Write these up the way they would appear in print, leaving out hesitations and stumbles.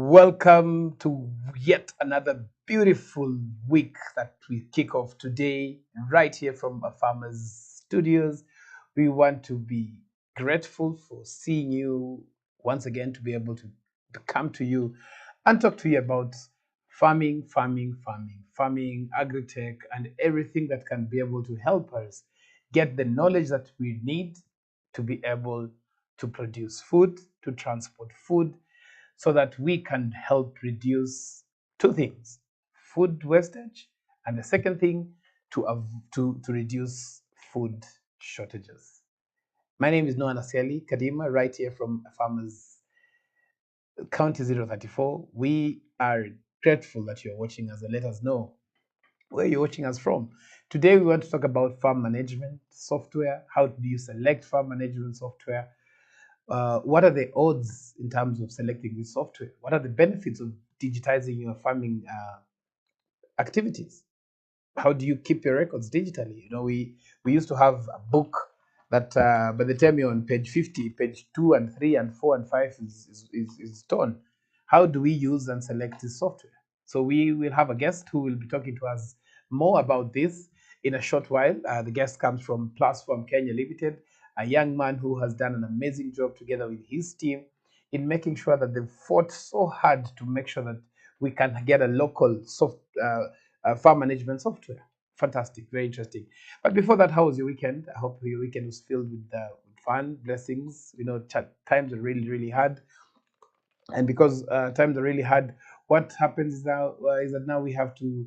Welcome to yet another beautiful week that we kick off today, right here from a farmer's studios. We want to be grateful for seeing you once again, to be able to come to you and talk to you about farming, agri-tech, and everything that can be able to help us get the knowledge that we need to be able to produce food, to transport food, so that we can help reduce two things: food wastage, and the second thing, to reduce food shortages. My name is Noah Nasiali Kadima, right here from Farmers County 034. We are grateful that you're watching us, and let us know where you're watching us from. Today, we want to talk about farm management software. How do you select farm management software? What are the odds in terms of selecting this software? What are the benefits of digitizing your farming activities? How do you keep your records digitally? We used to have a book that by the time you're on page 50, page 2 and 3 and 4 and 5 is torn. How do we use and select this software? So we will have a guest who will be talking to us more about this in a short while. The guest comes from Platform Kenya Limited, a young man who has done an amazing job together with his team in making sure that they've fought so hard to make sure that we can get a local farm management software. Fantastic, very interesting. But before that, how was your weekend? I hope your weekend was filled with fun, blessings. Times are really, really hard, and because times are really hard, what happens now is that now we have to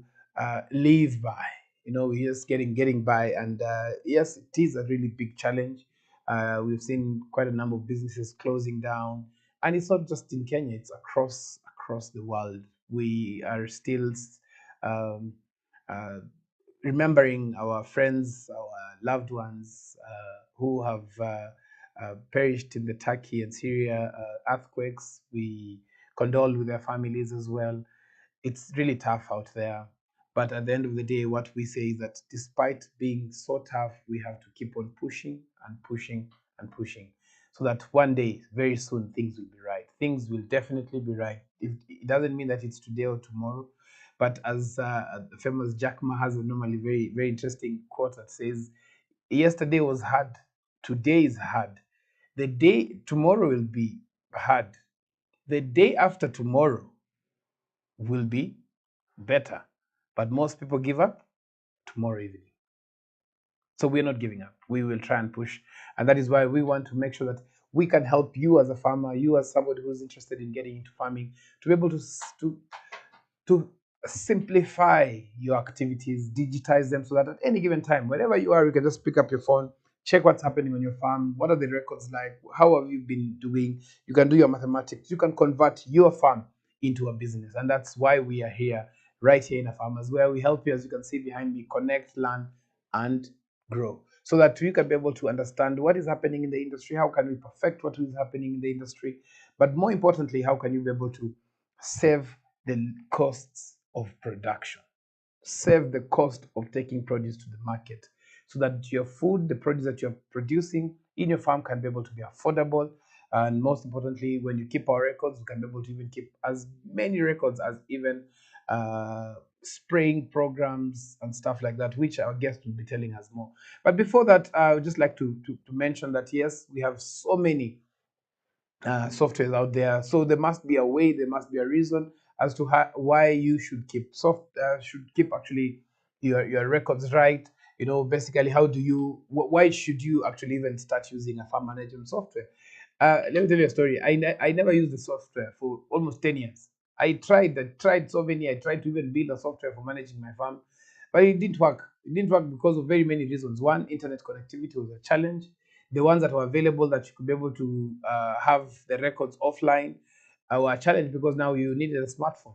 live by. We're just getting by, and yes, it is a really big challenge. We've seen quite a number of businesses closing down, and it's not just in Kenya; it's across the world. We are still um, uh, remembering our friends, our loved ones who have perished in the Turkey and Syria earthquakes. We condole with their families as well. It's really tough out there. But at the end of the day, what we say is that despite being so tough, we have to keep on pushing and pushing and pushing, so that one day, very soon, things will be right. Things will definitely be right. It doesn't mean that it's today or tomorrow, but as the famous Jack Ma has a normally very, very interesting quote that says, yesterday was hard, today is hard. The day tomorrow will be hard. The day after tomorrow will be better. But most people give up tomorrow evening. So we're not giving up. We will try and push. And that is why we want to make sure that we can help you as a farmer, you as somebody who's interested in getting into farming, to be able to simplify your activities, digitize them, so that at any given time, wherever you are, you can just pick up your phone, check what's happening on your farm, what are the records like, how have you been doing. You can do your mathematics, you can convert your farm into a business. And that's why we are here, right here in a farmers, where we help you, as you can see behind me, connect, learn, and grow, so that you can be able to understand what is happening in the industry, how can we perfect what is happening in the industry, but more importantly, how can you be able to save the costs of production, save the cost of taking produce to the market, so that your food, the produce that you're producing in your farm, can be able to be affordable. And most importantly, when you keep our records, you can be able to even keep as many records as even spraying programs and stuff like that, which our guest will be telling us more. But before that, I would just like to mention that yes, we have so many softwares out there. So there must be a way, there must be a reason as to why you should keep actually your records right. Basically, why should you actually even start using a farm management software? Let me tell you a story. I never used the software for almost 10 years. I tried so many. I tried to even build a software for managing my farm, but it didn't work. It didn't work because of very many reasons. One, internet connectivity was a challenge. The ones that were available that you could be able to have the records offline were a challenge, because now you needed a smartphone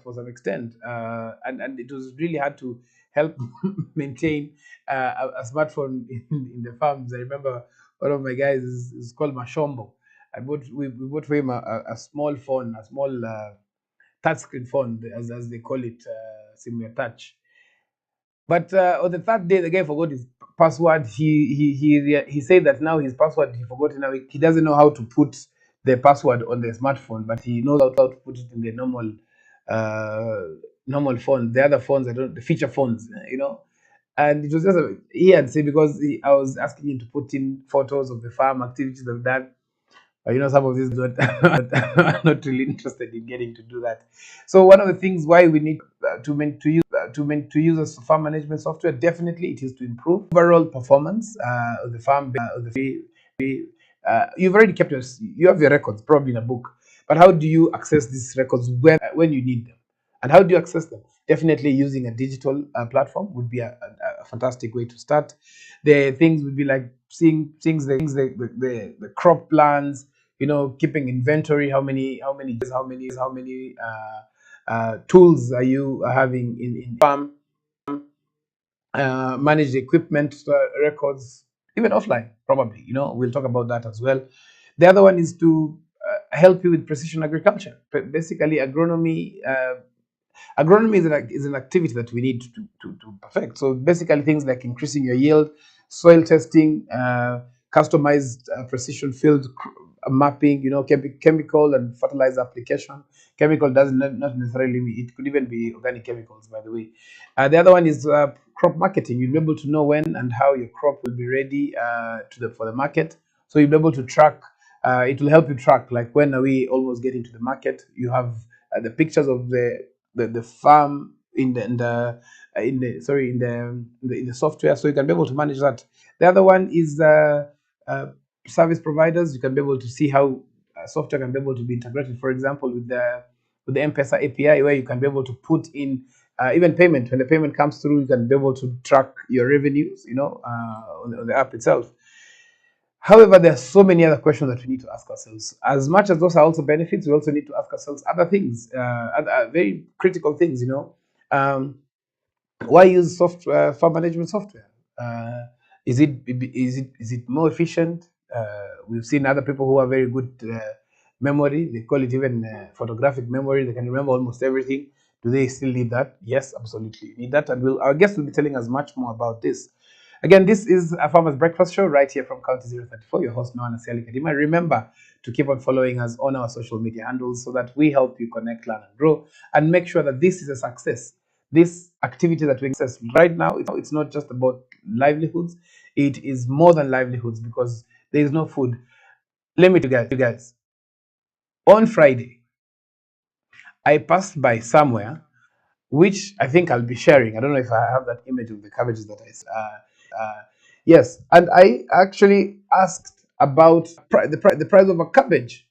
for some extent, and it was really hard to help maintain a smartphone in the farms. I remember one of my guys is called Mashombo. We bought for him a small phone, a small touchscreen phone, as they call it, similar touch. But on the third day, the guy forgot his password. He said that now his password he forgot. Now he doesn't know how to put the password on the smartphone, but he knows how to put it in the uh, normal phone. The other phones, I don't, the feature phones, And it was just he had said because I was asking him to put in photos of the farm activities they've done. Some of these don't are not really interested in getting to do that. So one of the things why we need to use a farm management software, definitely it is to improve overall performance of the farm. You've already kept you have your records probably in a book, but how do you access these records when you need them, and how do you access them? Definitely using a digital platform would be a fantastic way to start. The things would be like seeing things, the crop plans, keeping inventory, how many tools are you having in farm, manage the equipment records, even offline, probably. We'll talk about that as well. The other one is to help you with precision agriculture. Basically, agronomy is an activity that we need to perfect. So basically, things like increasing your yield, soil testing, customized precision field mapping, chemical and fertilizer application. Chemical doesn't not necessarily mean, it could even be organic chemicals, by the way. The other one is crop marketing. You'll be able to know when and how your crop will be ready for the market. So you'll be able to track. It will help you track, like, when are we almost getting to the market. You have the pictures of the farm in the software, so you can be able to manage that. The other one is uh, service providers. You can be able to see how software can be able to be integrated, for example, with the M-Pesa API, where you can be able to put in even payment. When the payment comes through, you can be able to track your revenues, on the app itself. However, there are so many other questions that we need to ask ourselves. As much as those are also benefits, we also need to ask ourselves other things, other very critical things. Why use software, farm management software? Is it more efficient? We've seen other people who have very good memory. They call it even photographic memory. They can remember almost everything. Do they still need that? Yes, absolutely need that. And our guest will be telling us much more about this. Again, this is a Farmer's Breakfast Show right here from County 034. Your host, Noah Nasiali Kadima. Remember to keep on following us on our social media handles so that we help you connect, learn, and grow, and make sure that this is a success. This activity that we access right now, it's not just about livelihoods. It is more than livelihoods, because there is no food. Let me tell you guys. On Friday, I passed by somewhere, which I think I'll be sharing. I don't know if I have that image of the cabbages that I saw. Yes, and I actually asked about the price of a cabbage.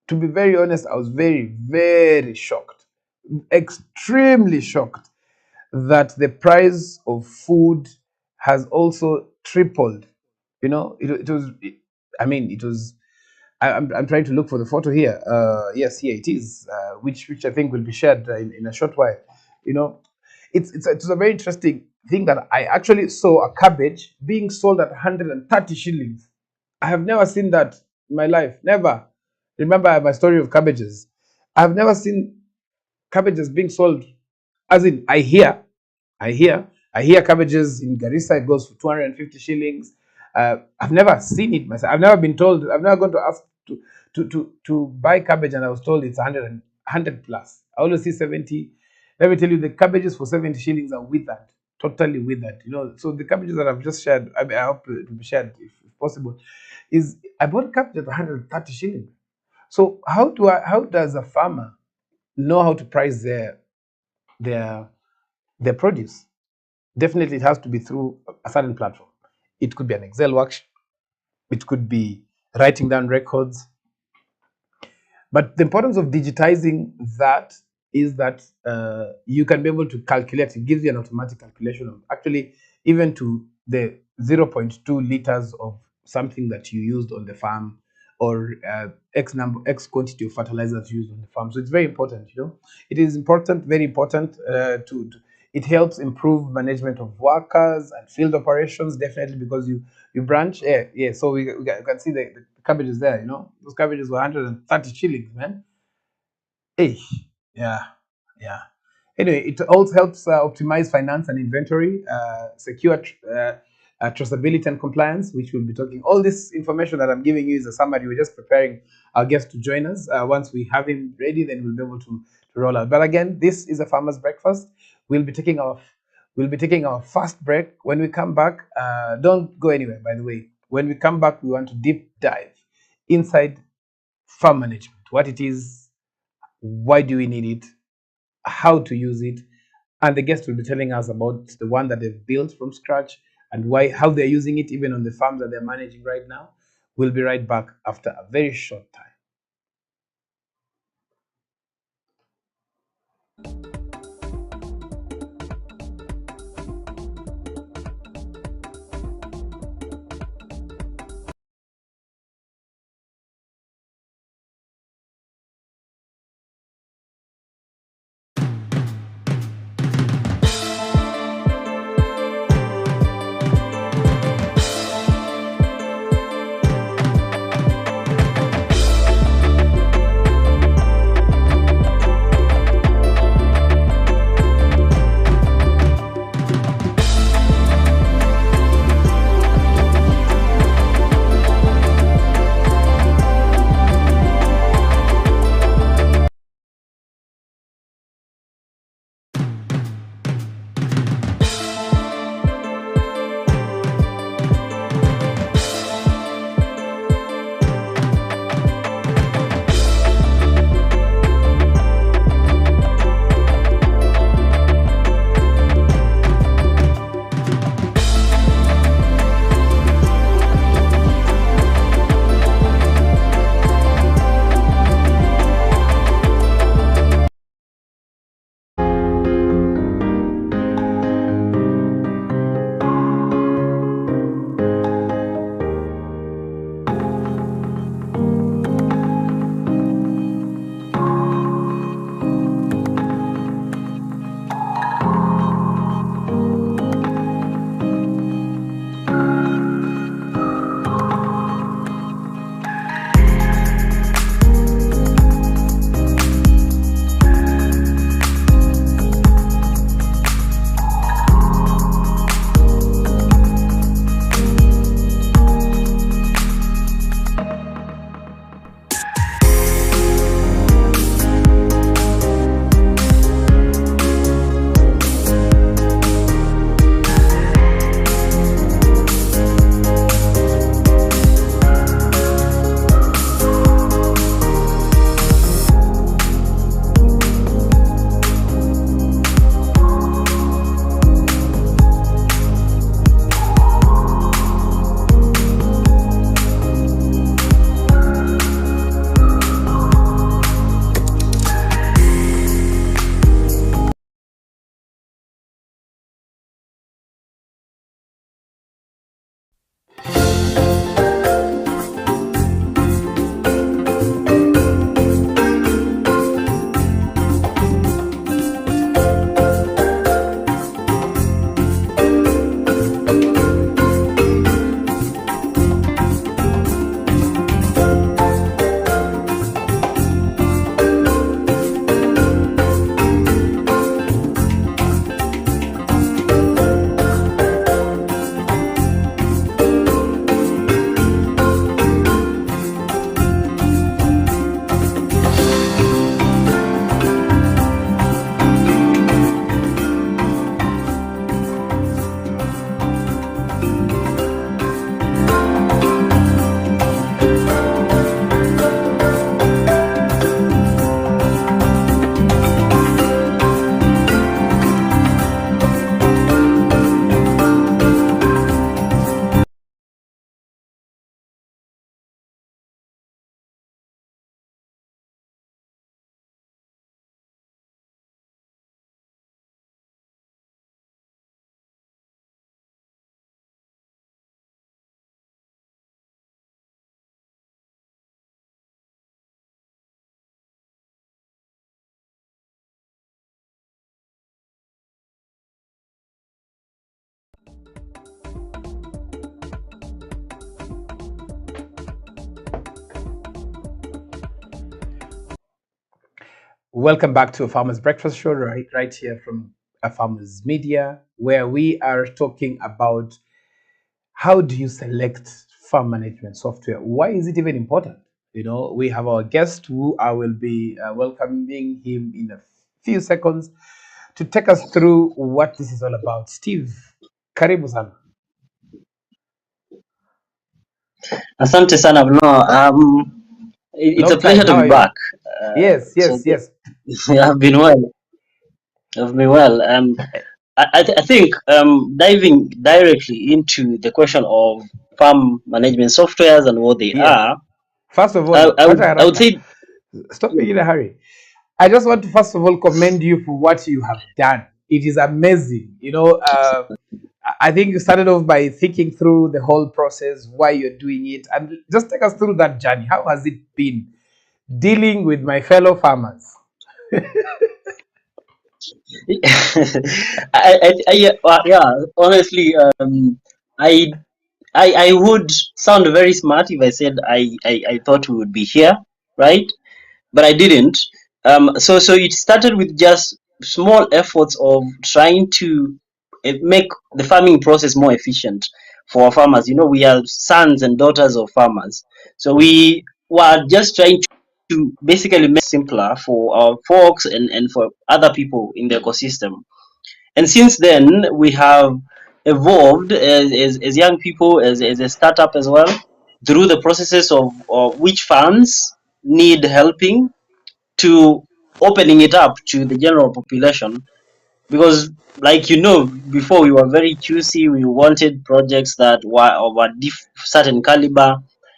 To be very honest, I was very, very shocked, extremely shocked, that the price of food has also tripled. It was. It was. I'm trying to look for the photo here. Yes, here it is, which I think will be shared in a short while. You know, it's a very interesting thing that I actually saw a cabbage being sold at 130 shillings. I have never seen that in my life. Never. Remember my story of cabbages. I've never seen cabbages being sold. As in, I hear, I hear cabbages in Garissa, it goes for 250 shillings. I've never seen it myself. I've never been told. I've never gone to ask to buy cabbage, and I was told it's 100 plus. I always see 70. Let me tell you, the cabbages for 70 shillings are withered, totally withered. So the cabbages that I've just shared, I hope it will be shared if possible. Is I bought cabbage at 130 shillings. So how does a farmer know how to price their their produce? Definitely, it has to be through a certain platform. It could be an Excel worksheet. It could be writing down records. But the importance of digitizing that is that you can be able to calculate. It gives you an automatic calculation of actually even to the zero point 0.2 liters of something that you used on the farm, or X quantity of fertilizers used on the farm. So it's very important. It is important, very important it helps improve management of workers and field operations, definitely, because you branch. Yeah. So we can see the cabbages there. Those cabbages were 130 shillings, man. Hey, yeah, yeah. Anyway, it also helps optimize finance and inventory, secure traceability and compliance, which we'll be talking. All this information that I'm giving you is a summary. We're just preparing our guest to join us. Once we have him ready, then we'll be able to roll out. But again, this is a farmer's breakfast. We'll be taking our first break. When we come back, don't go anywhere. By the way, when we come back, we want to deep dive inside farm management. What it is, why do we need it, how to use it, and the guest will be telling us about the one that they've built from scratch and why how they're using it even on the farms that they're managing right now. We'll be right back after a very short time. Welcome back to a Farmer's Breakfast Show, right here from a Farmer's Media, where we are talking about how do you select farm management software? Why is it even important? We have our guest who I will be welcoming him in a few seconds to take us through what this is all about. Steve, karibu sana. Asante sana Bruno. It's a Long pleasure time. to How be are you? back. Yes, So yes, yes. I've been well. I've been well. I think diving directly into the question of farm management softwares and what they Yes. are, First of all, I wacha would haraka. say Stop being in a hurry. I just want to first of all commend you for what you have done. It is amazing. I think you started off by thinking through the whole process, why you're doing it, and just take us through that journey. How has it been dealing with my fellow farmers? yeah. Honestly, I I would sound very smart if I said I thought we would be here, right? But I didn't. So it started with just small efforts of trying to make the farming process more efficient for our farmers. You know, we are sons and daughters of farmers, so we were just trying to basically make it simpler for our folks and for other people in the ecosystem. And since then, we have evolved as young people, as a startup as well, through the processes of which farms need helping to opening it up to the general population. Because, like you know, before we were very choosy, we wanted projects that were of a certain caliber.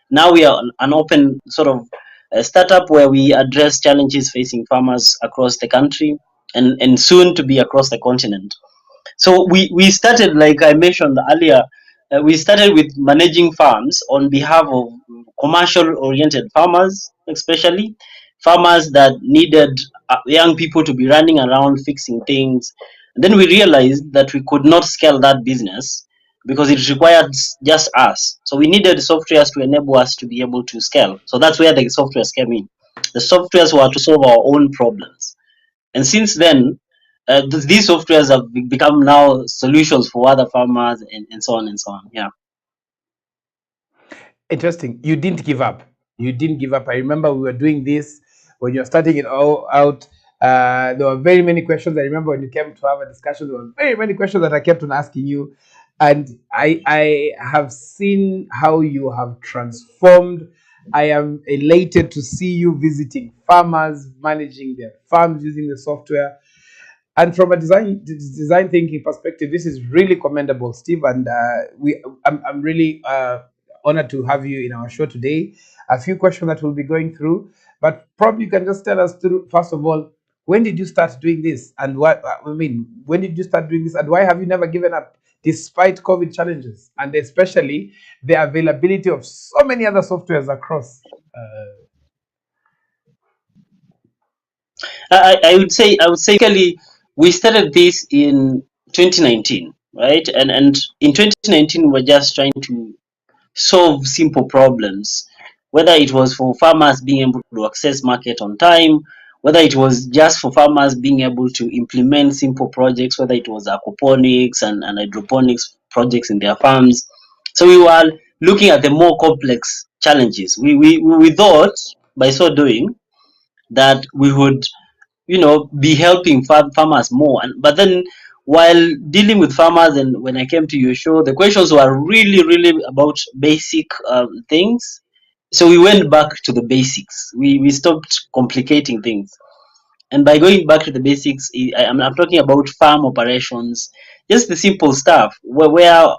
Now we are an open sort of startup where we address challenges facing farmers across the country and soon to be across the continent. So we started, like I mentioned earlier, we started with managing farms on behalf of commercial oriented farmers, especially farmers that needed young people to be running around fixing things. And then we realized that we could not scale that business because it required just us. So we needed softwares to enable us to be able to scale. So that's where the softwares came in. The softwares were to solve our own problems. And since then, these softwares have become now solutions for other farmers and so on and so on. Yeah. Interesting. You didn't give up. You didn't give up. I remember we were doing this when you were starting it all out. There were very many questions. I remember when you came to have a discussion, there were very many questions that I kept on asking you. And I have seen how you have transformed. I am elated to see you visiting farmers, managing their farms using the software. And from a design thinking perspective, this is really commendable, Steve. And I'm really honored to have you in our show today. A few questions that we'll be going through, but probably you can just tell us through, first of all, when did you start doing this, and what I mean, when did you start doing this, and why have you never given up despite COVID challenges, and especially the availability of so many other softwares across? I would say basically we started this in 2019, right? And in 2019 we're just trying to solve simple problems, whether it was for farmers being able to access market on time, whether it was just for farmers being able to implement simple projects, whether it was aquaponics and hydroponics projects in their farms. So we were looking at the more complex challenges. We thought by so doing that we would be helping farmers more. And but then while dealing with farmers, and when I came to your show, the questions were really about basic things. So we went back to the basics. We stopped complicating things. And by going back to the basics, I'm talking about farm operations, just the simple stuff. Where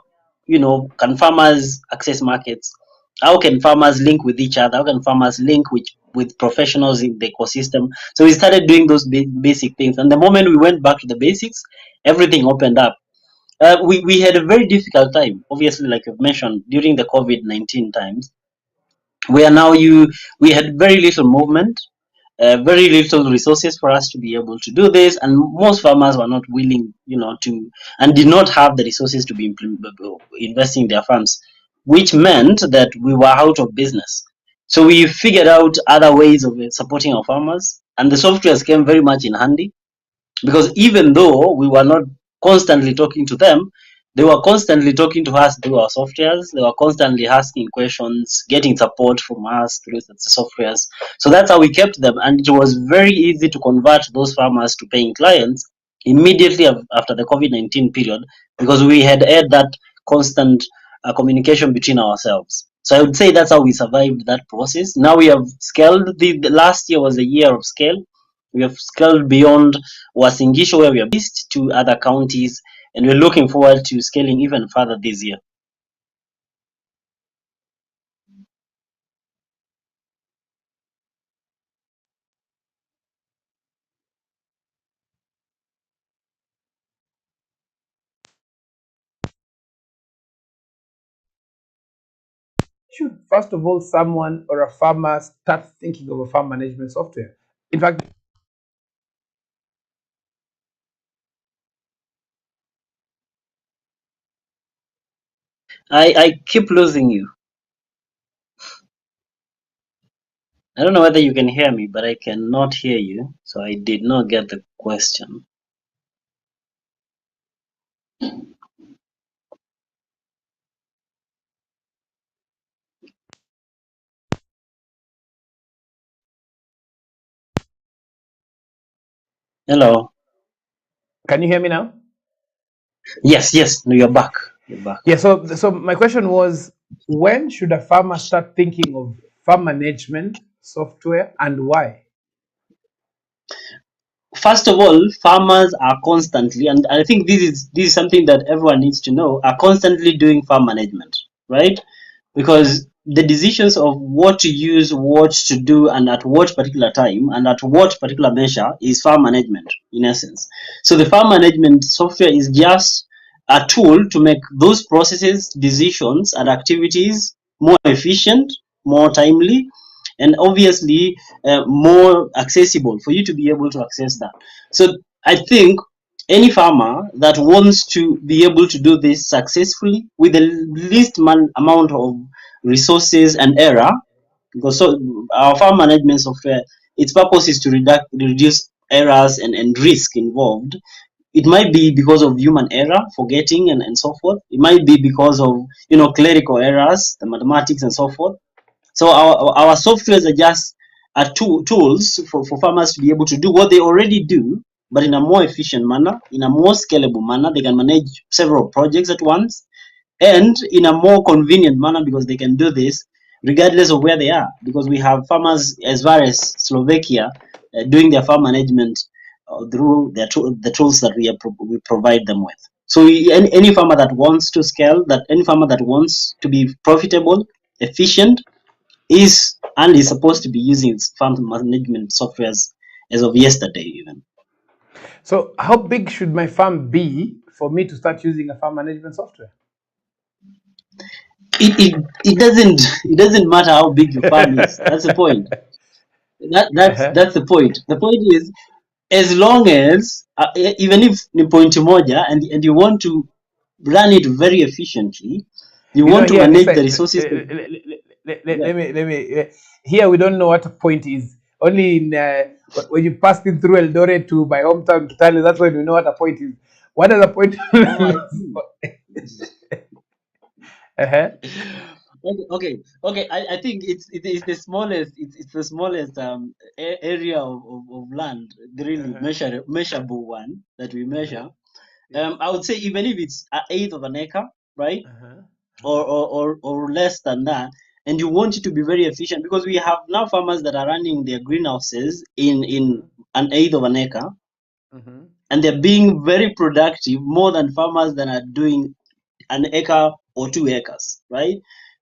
can farmers access markets? How can farmers link with each other? How can farmers link with professionals in the ecosystem? So we started doing those basic things. And the moment we went back to the basics, everything opened up. We had a very difficult time, obviously, like you've mentioned, during the COVID-19 times, where now we had very little movement, very little resources for us to be able to do this, and most farmers were not willing, to and did not have the resources to be investing in their farms, which meant that we were out of business. So we figured out other ways of supporting our farmers, and the softwares came very much in handy because even though we were not constantly talking to them, They were constantly talking to us through our softwares. They were constantly asking questions, getting support from us through the softwares. So that's how we kept them. And it was very easy to convert those farmers to paying clients immediately after the COVID-19 period, because we had that constant communication between ourselves. So I would say that's how we survived that process. Now we have scaled. The last year was a year of scale. We have scaled beyond Wasingisho, where we are based, to other counties, and we're looking forward to scaling even further this year. Should first of all someone or a farmer start thinking of a farm management software? In fact, I keep losing you. I don't know whether you can hear me, but I cannot hear you. So I did not get the question. Hello. can you hear me now? Yes, yes. No, you're back. You're back. Yeah, so my question was, when should a farmer start thinking of farm management software and why? First of all, farmers are constantly, and I think this is something that everyone needs to know, are constantly doing farm management, right? Because the decisions of what to use, what to do, and at what particular time, and at what particular measure is farm management in essence. So the farm management software is just a tool to make those processes, decisions, and activities more efficient, more timely, and obviously more accessible for you to be able to access that. So I think any farmer that wants to be able to do this successfully with the least amount of resources and error, because so our farm management software, its purpose is to reduce errors and risk involved. It might be because of human error, forgetting, and so forth. It might be because of clerical errors, the mathematics and so forth. So our softwares are just tools for farmers to be able to do what they already do, but in a more efficient manner, in a more scalable manner. They can manage several projects at once, and in a more convenient manner, because they can do this regardless of where they are. Because we have farmers as far as Slovakia doing their farm management through the tools that we provide them with. So any farmer that wants to scale, that any farmer that wants to be profitable, efficient, is supposed to be using farm management softwares as of yesterday even. So, how big should my farm be for me to start using a farm management software? It doesn't matter how big your farm is. That's the point. Uh-huh. That's the point. The point is, as long as even if ni point moja, and you want to run it very efficiently, you You know, want to here this manage the side, resources. Yeah. let me. Here we don't know what a point is. Only in when you passed in through Eldoret to my hometown, Kitale, that's when we know what a point is. What does a point Oh, I looks see. for? Uh-huh. Okay. I think it's the smallest. It's the smallest area of land, the really Uh-huh. measurable one that we Uh-huh. measure. Yes. I would say even if it's an eighth of an acre, right, Uh-huh. or less than that, and you want it to be very efficient, because we have now farmers that are running their greenhouses in Uh-huh. an eighth of an acre, Uh-huh. and they're being very productive more than farmers that are doing an acre or 2 acres, right?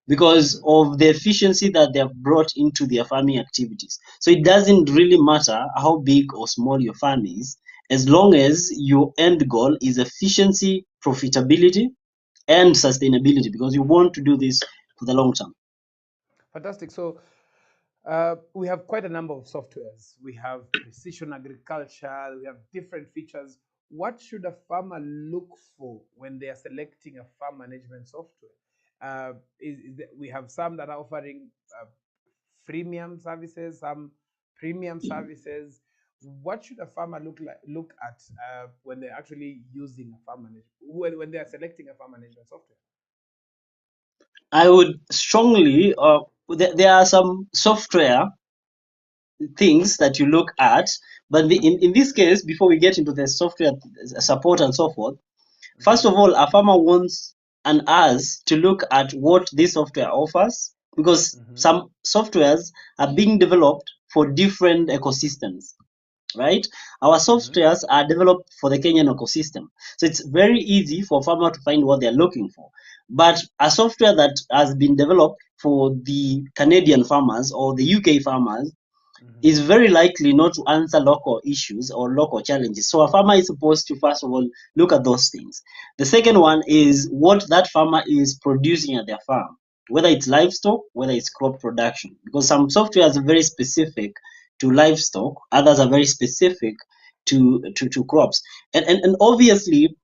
Because Uh-huh. of the efficiency that they have brought into their farming activities. So it doesn't really matter how big or small your farm is, as long as your end goal is efficiency, profitability, and sustainability, because you want to do this for the long term. Fantastic. So we have quite a number of softwares. We have precision agriculture. We have different features. What should a farmer look for when they are selecting a farm management software? We have some that are offering freemium services, some premium services. what should a farmer look at when they're actually using a farm management when they are selecting a farm management software? I would strongly, there are some software things that you look at, but in this case, before we get into the software support and so forth, first Mm-hmm. of all, a farmer wants and us to look at what this software offers, because Mm-hmm. some softwares are being developed for different ecosystems, right? Our Mm-hmm. softwares are developed for the Kenyan ecosystem. So it's very easy for a farmer to find what they're looking for. But a software that has been developed for the Canadian farmers or the UK farmers Mm-hmm. is very likely not to answer local issues or local challenges. So a farmer is supposed to first of all look at those things. The second one is what that farmer is producing at their farm, whether it's livestock, whether it's crop production, because some softwares are very specific to livestock, others are very specific to crops. And obviously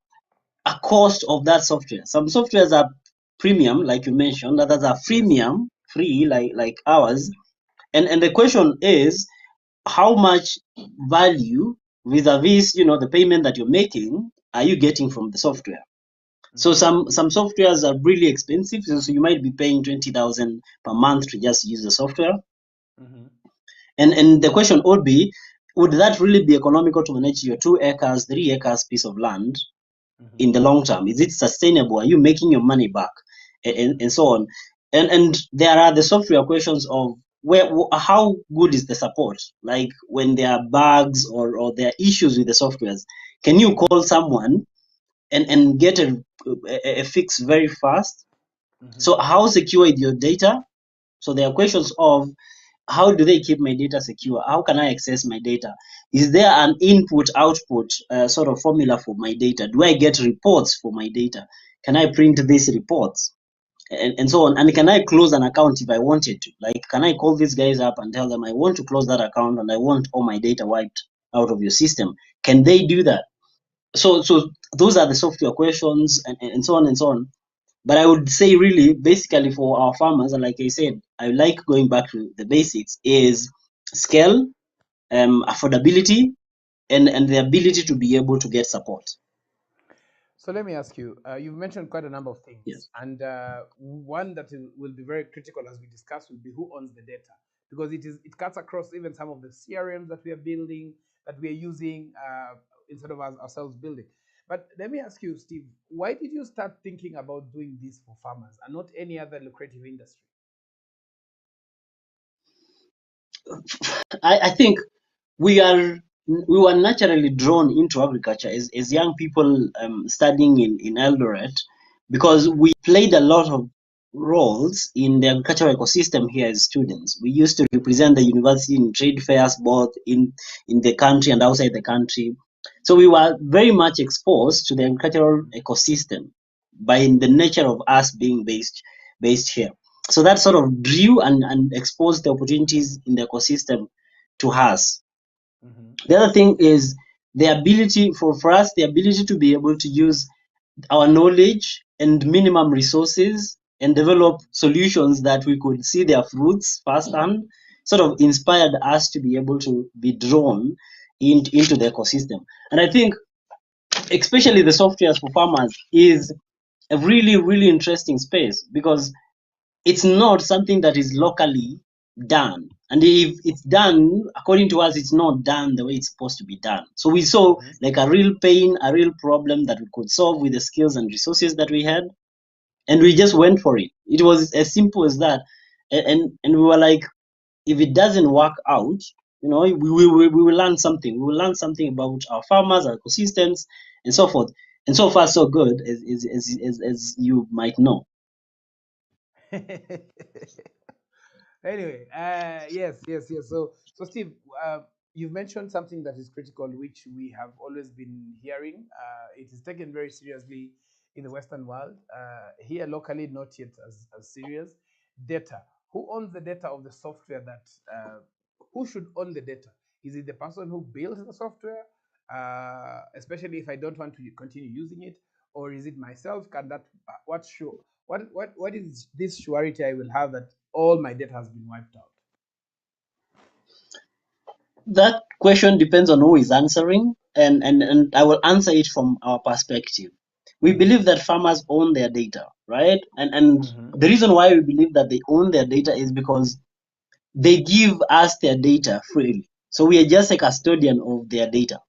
a cost of that software. Some softwares are premium, like you mentioned, others are Yes. freemium, free, like ours. And the question is, how much value vis-a-vis, the payment that you're making are you getting from the software? So Mm-hmm. some softwares are really expensive, so you might be paying 20,000 per month to just use the software. Mm-hmm. And the question would be, would that really be economical to manage your 2 acres, 3 acres piece of land Mm-hmm. in the long term? Is it sustainable? Are you making your money back? And Mm-hmm. so on. And there are the software questions of how good is the support? Like when there are bugs or there are issues with the softwares, can you Mm-hmm. call someone and get a fix very fast? Mm-hmm. So how secure is your data? So there are questions of, how do they keep my data secure? How can I access my data? Is there an input output sort of formula for my data? Do I get reports for my data? Can I print these reports? And so on. And can I close an account if I wanted to? Like, can I call these guys up and tell them I want to close that account and I want all my data wiped out of your system? Can they do that? So those are the software questions, and so on and so on. But I would say really, basically for our farmers, and like I said, I like going back to the basics, is scale, affordability, and the ability to be able to get support. So let me ask you, you've mentioned quite a number of things, Yes. and one that will be very critical as we discuss will be who owns the data, because it cuts across even some of the CRMs that we are building, that we are using instead of us ourselves building. But let me ask you, Steve, why did you start thinking about doing this for farmers and not any other lucrative industry? I think we are we were naturally drawn into agriculture as young people studying in Eldoret, because Mm-hmm. we played a lot of roles in the agricultural ecosystem here as students. We used to represent the university in trade fairs both in the country and outside the country. So we were very much exposed to the agricultural ecosystem by the nature of us being based here. So that sort of drew and exposed the opportunities in the ecosystem to us. Mm-hmm. The other thing is the ability for us, the ability to be able to use our knowledge and minimum resources and develop solutions that we could see their fruits firsthand, sort of inspired us to be able to be drawn into the ecosystem. And I think especially the softwares for farmers is a really, really interesting space, because it's not something that is locally done. And if it's done, according to us, it's not done the way it's supposed to be done. So we saw Mm-hmm. like a real pain, a real problem that we could solve with the skills and resources that we had. And we just went for it. It was as simple as that. And we were like, if it doesn't work out, we will learn something. We will learn something about our farmers, our ecosystems, and so forth. And so far, so good, as you might know. Anyway, yes. So Steve, you've mentioned something that is critical, which we have always been hearing. It is taken very seriously in the Western world. Here locally, not yet as serious. Data. Who owns the data of the software that? Who should own the data? Is it the person who builds the software? Especially if I don't want to continue using it, or is it myself? Can that? What's sure? What is this surety I will have that all my data has been wiped out? That question depends on who is answering, and I will answer it from our perspective. We Mm-hmm. believe that farmers own their data, right? And Mm-hmm. the reason why we believe that they own their data is because they give us their data freely. So we are just a custodian of their data.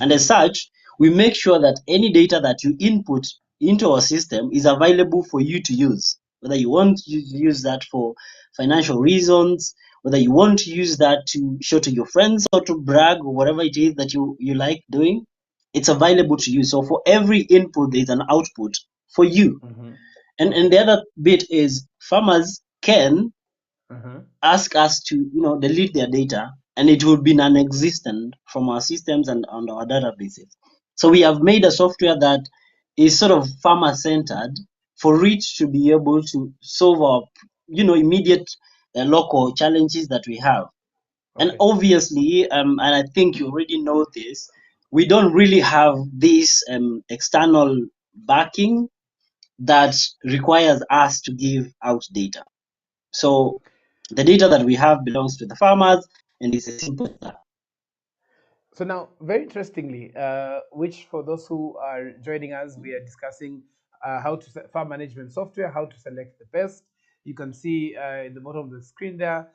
And Mm-hmm. as such, we make sure that any data that you input into our system is available for you to use. Whether you want to use that for financial reasons, whether you want to use that to show to your friends or to brag or whatever it is that you like doing, it's available to you. So for every input, there's an output for you. Mm-hmm. And Okay. the other bit is farmers can Mm-hmm. ask us to delete their data, and it would be non-existent from our systems and on our databases. So we have made a software that is sort of farmer centered for it to be able to solve our immediate local challenges that we have. And Okay. obviously, and I think you already know this, we don't really have this external backing that requires us to give out data. So the data that we have belongs to the farmers, and it's as simple as that. So now, very interestingly, which for those who are joining us, we are discussing how to farm management software, how to select the best. You can see in the bottom of the screen there,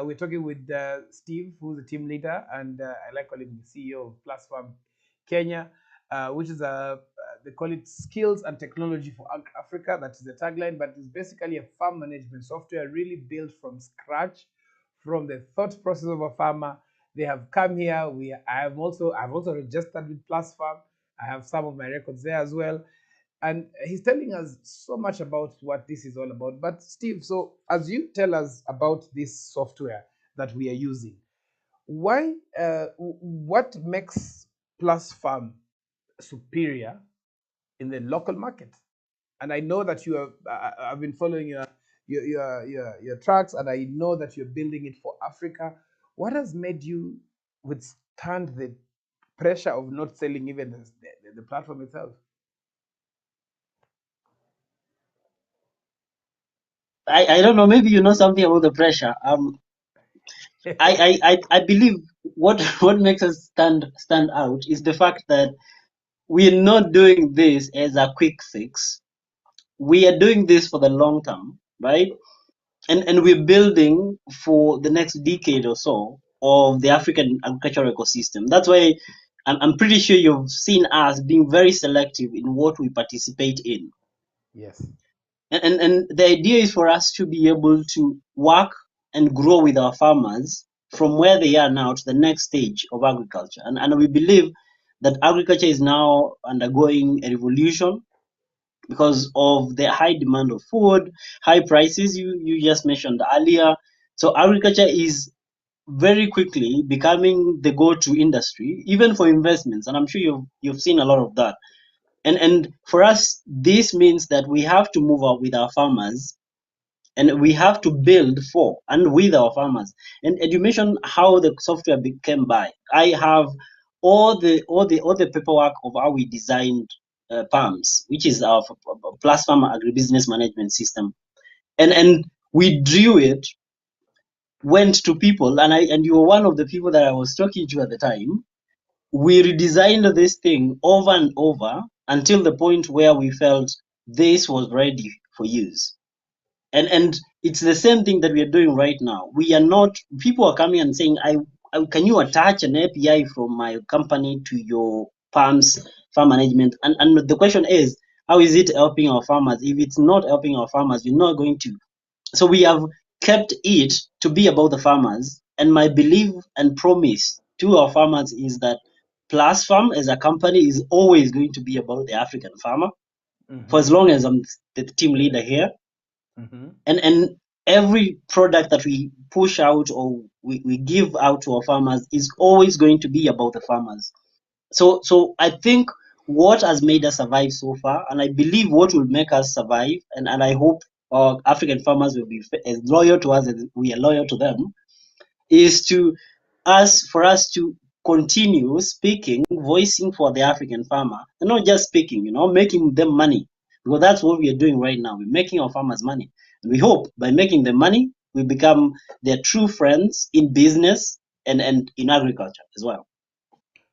we're talking with Steve, who's the team leader, and I like calling him the CEO of Plus Farm Kenya, which is they call it skills and technology for Africa. That is the tagline, but it's basically a farm management software really built from scratch, from the thought process of a farmer. They have come here. I've also registered with Plus Farm. I have some of my records there as well. And he's telling us so much about what this is all about. But Steve, so as you tell us about this software that we are using, why what makes Plus Farm superior in the local market? And I know that you have. I've been following your tracks, and I know that you're building it for Africa. What has made you withstand the pressure of not selling even the platform itself? I don't know, maybe you know something about the pressure. I believe what what makes us stand out is the fact that we're not doing this as a quick fix. We are doing this for the long term, right? And we're building for the next decade or so of the African agricultural ecosystem. That's why I'm pretty sure you've seen us being very selective in what we participate in. Yes. And the idea is for us to be able to work and grow with our farmers from where they are now to the next stage of agriculture. And we believe that agriculture is now undergoing a revolution because of the high demand of food, high prices you just mentioned earlier. So agriculture is very quickly becoming the go-to industry, even for investments. And I'm sure you've seen a lot of that. And for us, this means that we have to move out with our farmers, and we have to build for and with our farmers. And you mentioned how the software became by. I have all the paperwork of how we designed PAMS, which is our Plus Farm Agribusiness Management System, and we drew it, went to people, and you were one of the people that I was talking to at the time. We redesigned this thing over and over until the point where we felt this was ready for use. And it's the same thing that we are doing right now. We are not, people are coming and saying, I can you attach an API from my company to your farms farm management? And the question is, how is it helping our farmers? If it's not helping our farmers, we're not going to. So we have kept it to be about the farmers. And my belief and promise to our farmers is that Plus Farm as a company is always going to be about the African farmer for as Mm-hmm. long as I'm the team leader here. Mm-hmm. And every product that we push out or we give out to our farmers is always going to be about the farmers. So I think what has made us survive so far, and I believe what will make us survive, and I hope our African farmers will be as loyal to us as we are loyal to them, is to us for us to continue speaking, voicing for the African farmer, and not just speaking, making them money. Because that's what we are doing right now. We're making our farmers money. And we hope by making them money, we become their true friends in business and in agriculture as well.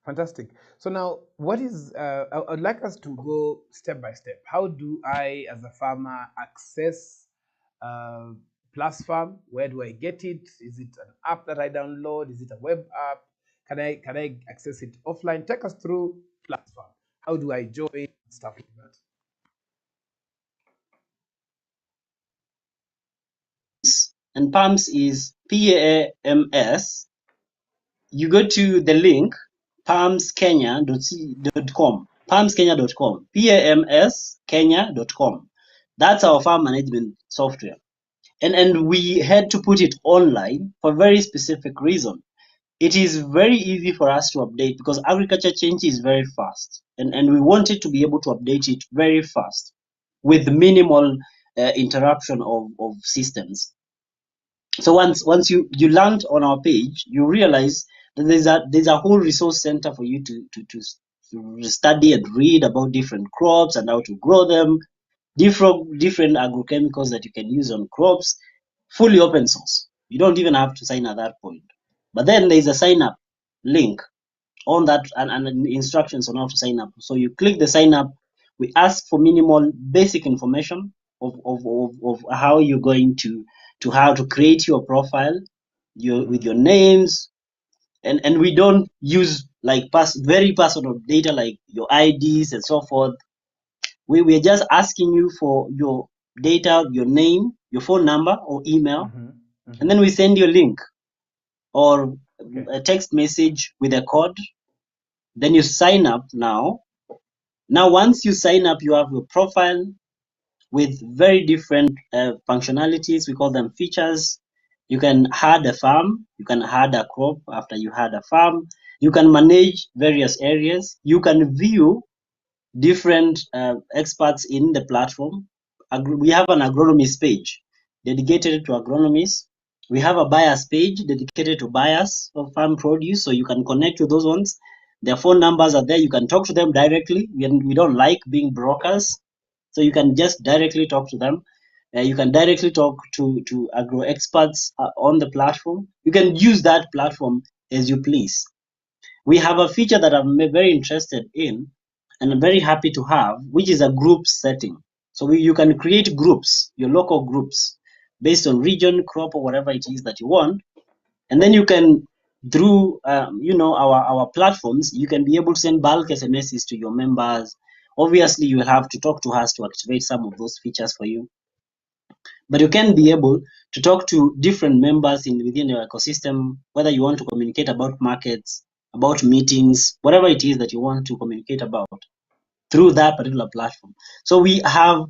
Fantastic. So now, what is? I'd like us to go step by step. How do I, as a farmer, access uh, Plus Farm? Where do I get it? Is it an app that I download? Is it a web app? Can I access it offline? Take us through Plus Farm. How do I join? Stuff like that. And PAMS is PAMS. You go to the link palmskenya.com, palmskenya.com, palmskenya.com. That's our farm management software. And we had to put it online for a very specific reason. It is very easy for us to update because agriculture changes very fast. And we wanted to be able to update it very fast with minimal interruption of systems. So once you land on our page, you realize that there's a whole resource center for you to study and read about different crops and how to grow them, different agrochemicals that you can use on crops, fully open source. You don't even have to sign at that point. But then there's a sign up link on that, and instructions on how to sign up. So you click the sign up. We ask for minimal basic information of how you're going to how to create your profile, with your names, and we don't use like very personal data like your IDs and so forth. We're just asking you for your data, your name, your phone number or email, Mm-hmm. and Mm-hmm. then we send you a link or Okay. a text message with a code. Then you sign up now. Now, once you sign up, you have a profile with very different functionalities. We call them features. You can add a farm. You can add a crop after you had a farm. You can manage various areas. You can view different experts in the platform. We have an agronomist page dedicated to agronomists. We have a buyers page dedicated to buyers of farm produce, so you can connect to those ones. Their phone numbers are there. You can talk to them directly. We don't like being brokers, so you can just directly talk to them. You can directly talk to agro experts on the platform. You can use that platform as you please. We have a feature that I'm very interested in and I'm very happy to have, which is a group setting. So you can create groups, your local groups, based on region, crop, or whatever it is that you want. And then you can, through our platforms, you can be able to send bulk SMSs to your members. Obviously, you will have to talk to us to activate some of those features for you, but you can be able to talk to different members within your ecosystem, whether you want to communicate about markets, about meetings, whatever it is that you want to communicate about through that particular platform. So we have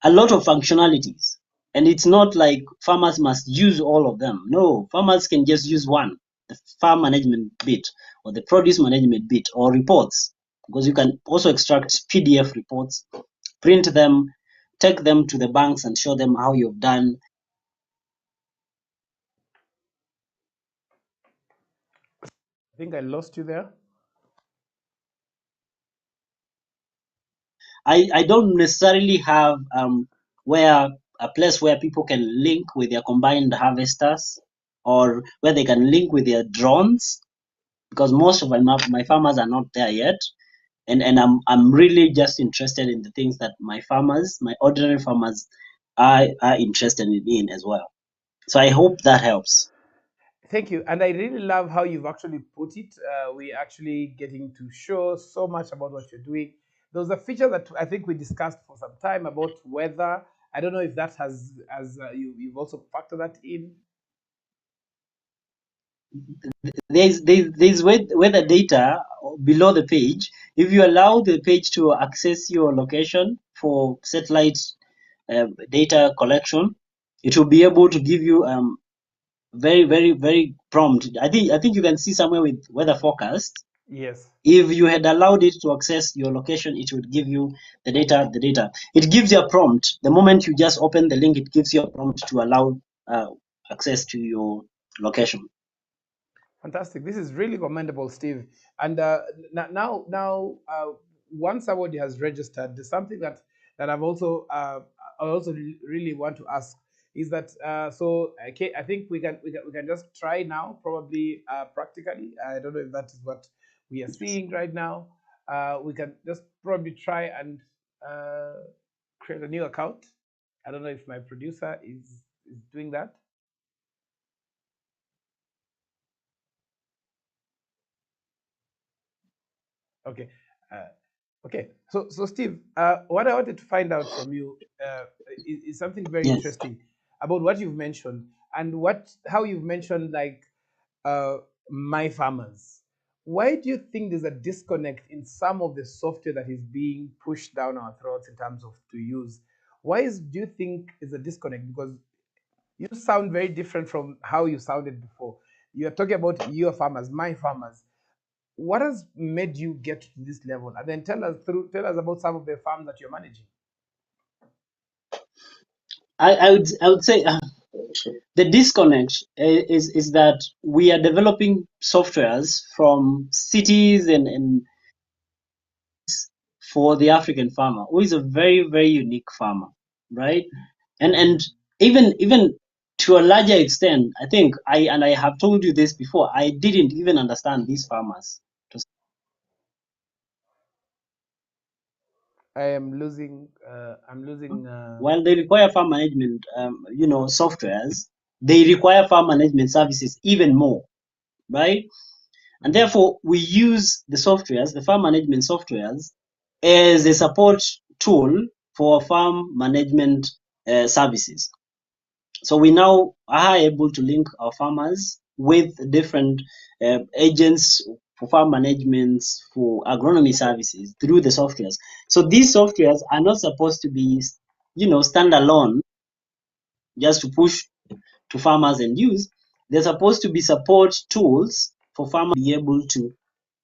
a lot of functionalities, and it's not like farmers must use all of them. No, farmers can just use one, the farm management bit or the produce management bit or reports, because you can also extract PDF reports, print them, take them to the banks and show them how you've done. I think I lost you there. I don't necessarily have where a place where people can link with their combined harvesters or where they can link with their drones, because most of my farmers are not there yet. And I'm really just interested in the things that my farmers, my ordinary farmers, are interested in as well. So I hope that helps. Thank you. And I really love how you've actually put it. We're actually getting to show so much about what you're doing. There was a feature that I think we discussed for some time about weather. I don't know if that you've also factored that in. There's weather data below the page. If you allow the page to access your location for satellite data collection, it will be able to give you very prompt. I think you can see somewhere with weather forecast. Yes. If you had allowed it to access your location, it would give you the data. The data. It gives you a prompt. The moment you just open the link, it gives you a prompt to allow access to your location. Fantastic. This is really commendable, Steve. And once somebody has registered, there's something that I've also I also really want to ask is that so okay, I think we can just try now, probably practically. I don't know if that is what we are seeing right now. We can just probably try and uh, create a new account. I don't know if my producer is doing that. Okay. Uh, okay. So Steve, what I wanted to find out from you is something very Yes. interesting about what you've mentioned, and what how you've mentioned, like uh, my farmers. Why do you think there's a disconnect in some of the software that is being pushed down our throats in terms of to use? Do you think is a disconnect? Because you sound very different from how you sounded before. You're talking about your farmers, my farmers. What has made you get to this level? And then tell us about some of the farms that you're managing. I would say the disconnect is that we are developing softwares from cities and for the African farmer, who is a very, very unique farmer, right? And Mm-hmm. even to a larger extent, I think I have told you this before, I didn't even understand these farmers. I'm losing. While they require farm management, softwares, they require farm management services even more, right? And Mm, therefore, we use the softwares, the farm management softwares, as a support tool for farm management services. So we now are able to link our farmers with different agents for farm management, for agronomy services through the softwares. So these softwares are not supposed to be, standalone, just to push to farmers and use. They're supposed to be support tools for farmers to be able to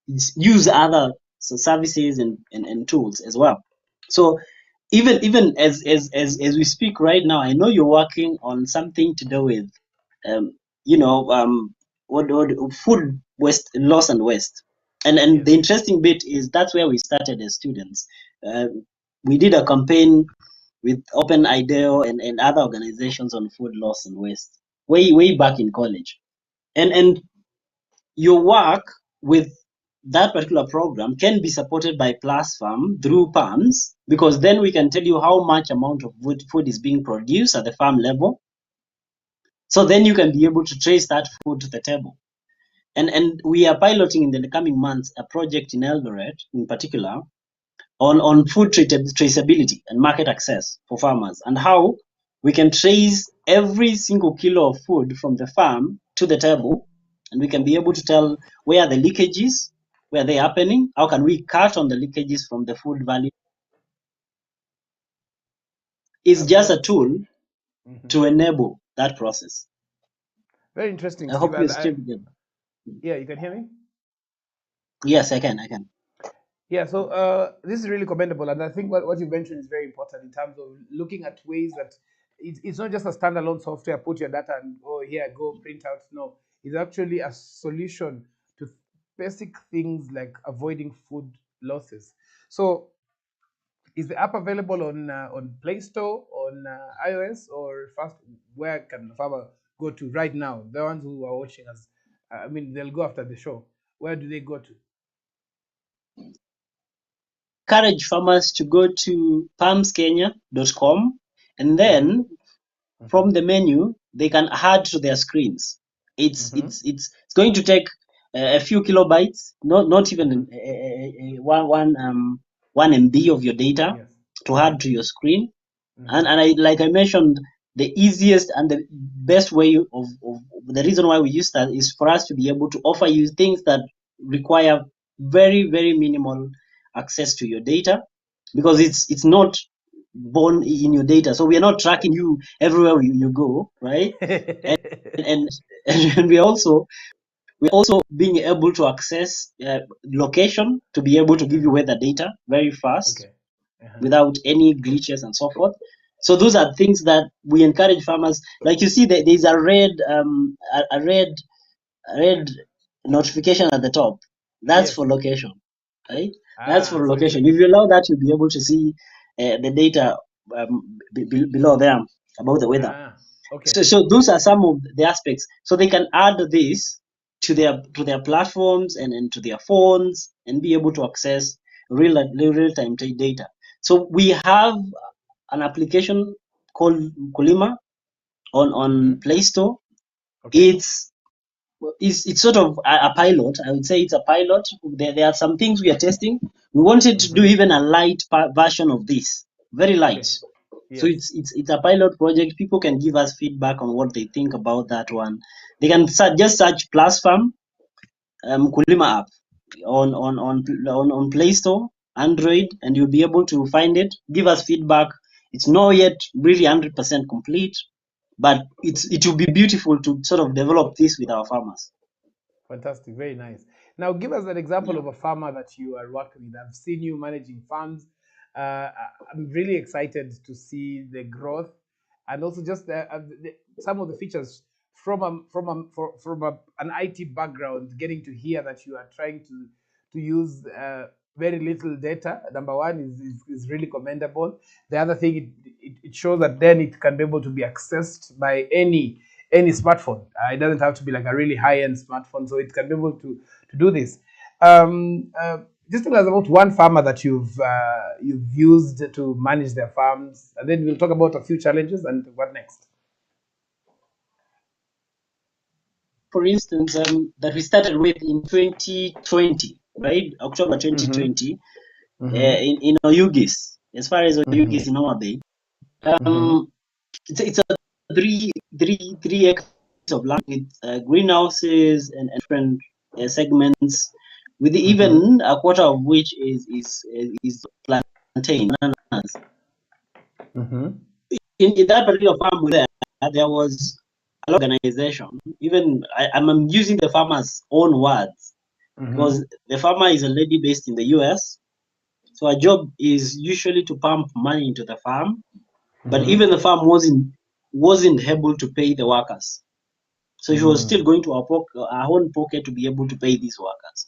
use other services and tools as well. So even as we speak right now, I know you're working on something to do with um, what food waste loss and waste. And the yes. interesting bit is that's where we started as students. Uh, we did a campaign with Open IDEO and other organizations on food loss and waste way back in college. And your work with that particular program can be supported by Plus Farm through PAMS, because then we can tell you how much amount of food is being produced at the farm level. So then you can be able to trace that food to the table. And we are piloting in the coming months a project in Eldoret in particular on food traceability and market access for farmers, and how we can trace every single kilo of food from the farm to the table, and we can be able to tell where the leakages, where they're happening, how can we cut on the leakages from the food value. Is just a That's tool mhm. to enable that process. Very interesting, I Steve. hope you And still get. yeah, you can hear me. Yes, I can. Yeah, so this is really commendable, and I think what you mentioned is very important in terms of looking at ways that it's not just a standalone software. Put your data and here go print out. No, it's actually a solution to basic things like avoiding food losses. So, is the app available on Play Store, on iOS, or first? Where can the farmer go to right now? The ones who are watching us, I mean, they'll go after the show. Where do they go to? Encourage farmers to go to palmskenya.com, and Mm-hmm. then Mm-hmm. from the menu they can add to their screens. It's Mm-hmm. it's it's it's going to take a few kilobytes, not Mm-hmm. even one MB of your data Yes. to Mm-hmm. add to your screen. Mm-hmm. And I, like I mentioned, the easiest and the best way of the reason why we use that is for us to be able to offer you things that require very, very minimal access to your data, because it's not born in your data, so we are not tracking you everywhere you go, right? and and we're also being able to access location to be able to give you Uh-huh. weather data very fast Okay. Uh-huh. without any glitches and so forth. So those are things that we encourage farmers. Like you see, there's a red notification at the top. That's Yes. for location, right? That's Ah, for so it's location. If you allow that, you'll be able to see the data below there about the weather. ah. Okay. So those are some of the aspects. So they can add this to their platforms and to their phones and be able to access real time data. So we have an application called Kulima on Mm-hmm. Play Store. Okay. It's it's sort of a pilot. I would say it's a pilot. There are some things we are testing. We wanted to do Mm-hmm. even a light version of this, very light. Okay. So Yes. it's a pilot project. People can give us feedback on what they think about that one. They can just search Plus Farm Kulima app on Play Store, Android, and you'll be able to find it. Give us feedback. It's not yet really 100% complete, but it will be beautiful to sort of develop this with our farmers. Fantastic, very nice. Now, give us an example Yeah. of a farmer that you are working with. I've seen you managing farms. I'm really excited to see the growth and also just some of the features from an IT background. Getting to hear that you are trying to use very little data. Number one is really commendable. The other thing, it shows that then it can be able to be accessed by any smartphone. It doesn't have to be like a really high-end smartphone, so it can be able to do this. Um, uh, just tell us about one farmer that you've used to manage their farms, and then we'll talk about a few challenges and what next. For instance, that we started with in 2020, right? October Mm-hmm. 2020, Mm-hmm. in Oyugis. As far as Mm-hmm. Oyugis in our bay, Mm-hmm. um, it's a three acres of land with greenhouses and different segments, with Mm-hmm. even a quarter of which is plantain bananas. Mm-hmm. In that particular farm there was a lot of organization. Even I'm using the farmer's own words Mm-hmm. because the farmer is a lady based in the US. So her job is usually to pump money into the farm, but Mm-hmm. even the farm wasn't able to pay the workers. So she was still going to our own pocket to be able to pay these workers.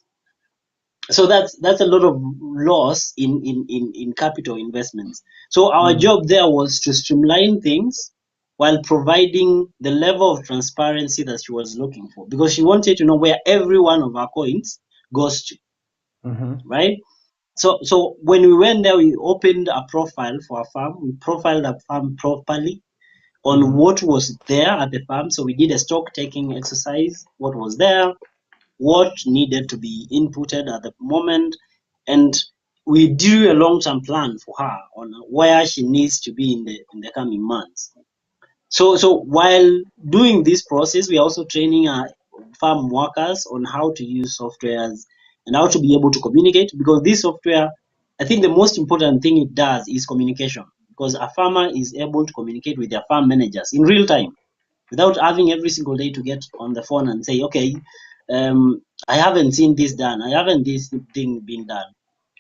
So that's a lot of loss in capital investments. So our Mm-hmm. job there was to streamline things while providing the level of transparency that she was looking for, because she wanted to know where every one of our coins goes to, Mm-hmm. right? So when we went there, we opened a profile for a farm. We profiled a farm properly on Mm-hmm. what was there at the farm. So we did a stock taking exercise, what was there, what needed to be inputted at the moment, and we drew a long-term plan for her on where she needs to be in the coming months. So while doing this process, we are also training our farm workers on how to use softwares and how to be able to communicate, because this software, I think the most important thing it does is communication, because a farmer is able to communicate with their farm managers in real time without having every single day to get on the phone and say, okay, I haven't seen this done, I haven't this thing been done.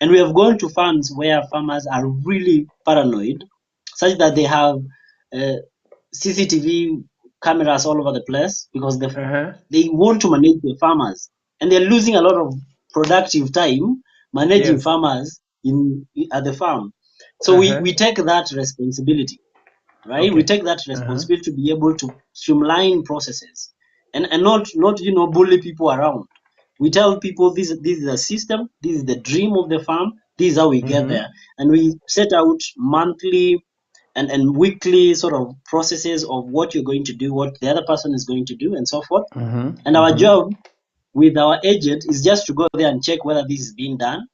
And we have gone to farms where farmers are really paranoid, such that they have uh, CCTV cameras all over the place because Uh-huh. they want to manage the farmers, and they're losing a lot of productive time managing Yes. farmers at the farm. So Uh-huh. we take that responsibility, right? We Okay. take that Uh-huh. responsibility to be able to streamline processes and not bully people around. We tell people this is a system, this is the dream of the farm, this is how we get Mm-hmm. there, and we set out monthly and weekly sort of processes of what you're going to do, what the other person is going to do, and so forth. And Mm-hmm. our Mm-hmm. job with our agent is just to go there and check whether this is being done,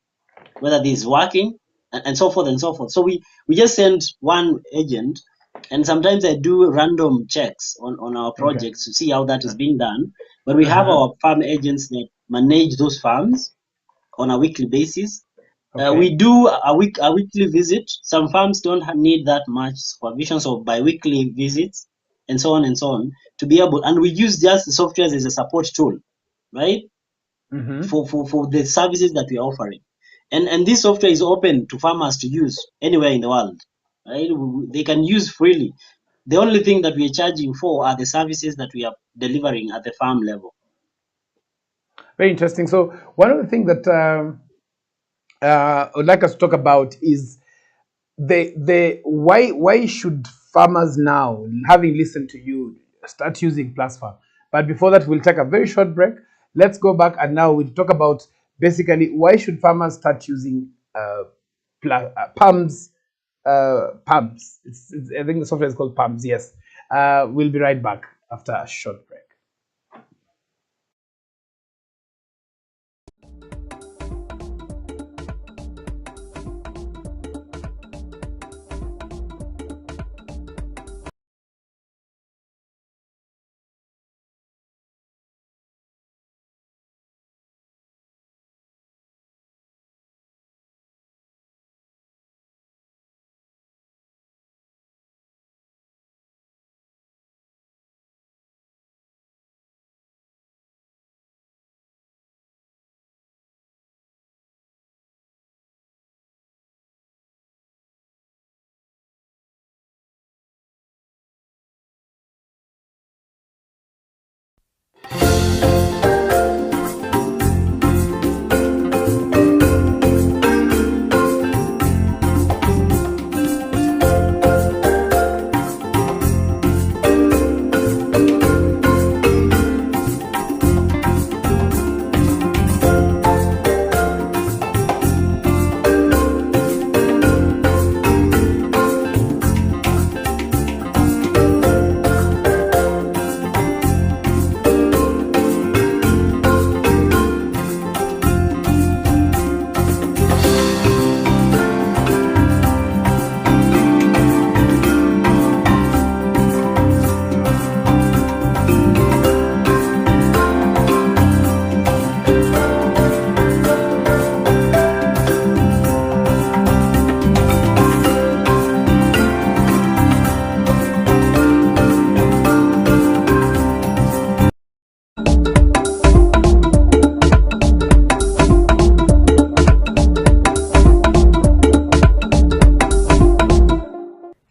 whether this is working, and so forth and so forth. So we just send one agent, and sometimes I do random checks on our Okay. projects to see how that is Uh, being done. But we have Uh-huh. our farm agents that manage those farms on a weekly basis. Okay. We do a weekly visit. Some farms don't need that much supervision, so bi-weekly visits, and so on and so on, to be able. And we use just the software as a support tool, right? Mm-hmm. For the services that we are offering. And this software is open to farmers to use anywhere in the world. Right? They can use freely. The only thing that we are charging for are the services that we are delivering at the farm level. Very interesting. So one of the things that I would like us to talk about is the why should farmers now, having listened to you, start using Plus Farm. But before that, we'll take a very short break. Let's go back and now we'll talk about basically why should farmers start using palms. Palms. I think the software is called Palms. Yes. We'll be right back after a short break.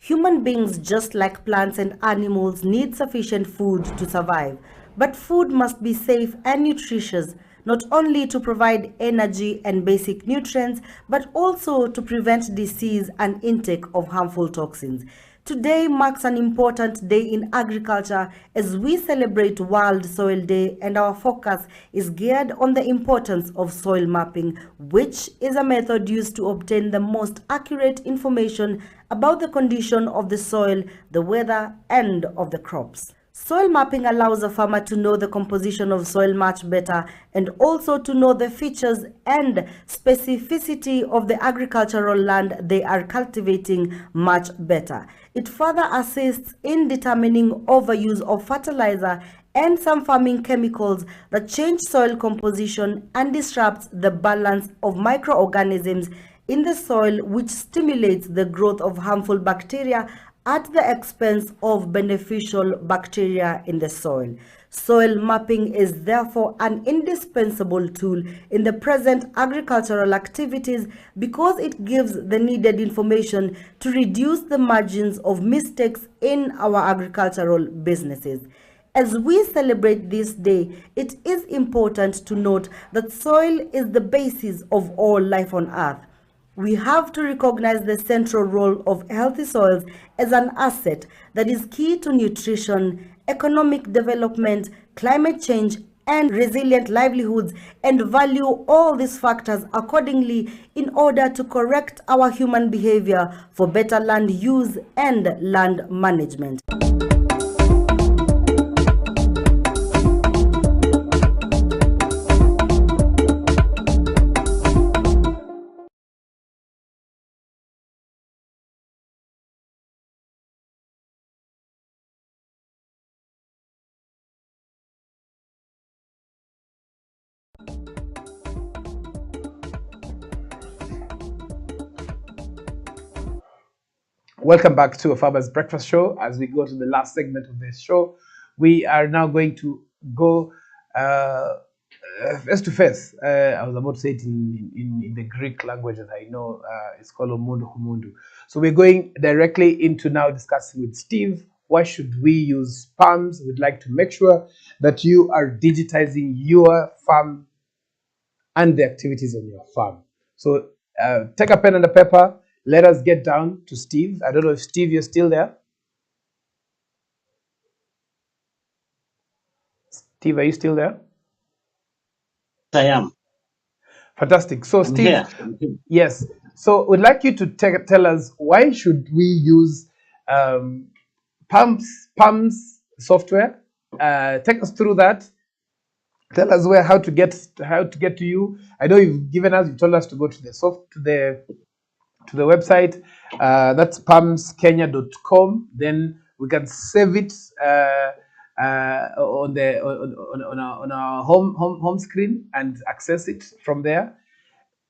Human beings, just like plants and animals, need sufficient food to survive. But food must be safe and nutritious, not only to provide energy and basic nutrients, but also to prevent disease and intake of harmful toxins. Today marks an important day in agriculture as we celebrate World Soil Day, and our focus is geared on the importance of soil mapping, which is a method used to obtain the most accurate information about the condition of the soil, the weather, and of the crops. Soil mapping allows a farmer to know the composition of soil much better, and also to know the features and specificity of the agricultural land they are cultivating much better. It further assists in determining overuse of fertilizer and some farming chemicals that change soil composition and disrupts the balance of microorganisms in the soil, which stimulates the growth of harmful bacteria at the expense of beneficial bacteria in the soil. Soil mapping is therefore an indispensable tool in the present agricultural activities because it gives the needed information to reduce the margins of mistakes in our agricultural businesses. As we celebrate this day, it is important to note that soil is the basis of all life on earth. We have to recognize the central role of healthy soils as an asset that is key to nutrition, economic development, climate change, and resilient livelihoods, and value all these factors accordingly in order to correct our human behavior for better land use and land management. Welcome back to a Farmer's Breakfast Show. As we go to the last segment of this show, we are now going to go face to face. I was about to say it in the Greek language that I know. It's called Omundu Humundu. So we're going directly into now discussing with Steve. Why should we use palms? We'd like to make sure that you are digitizing your farm and the activities on your farm. So take a pen and a paper. Let us get down to Steve. I don't know if Steve, you're still there. Steve, are you still there? I am. Fantastic. So, I'm Steve, here. I'm here. yes. So, we'd like you to tell us, why should we use um, Pumps software? Take us through that. Tell us where how to get to you. I know you've told us to go to the website. That's pumpskenya.com. Then we can save it on our home screen and access it from there.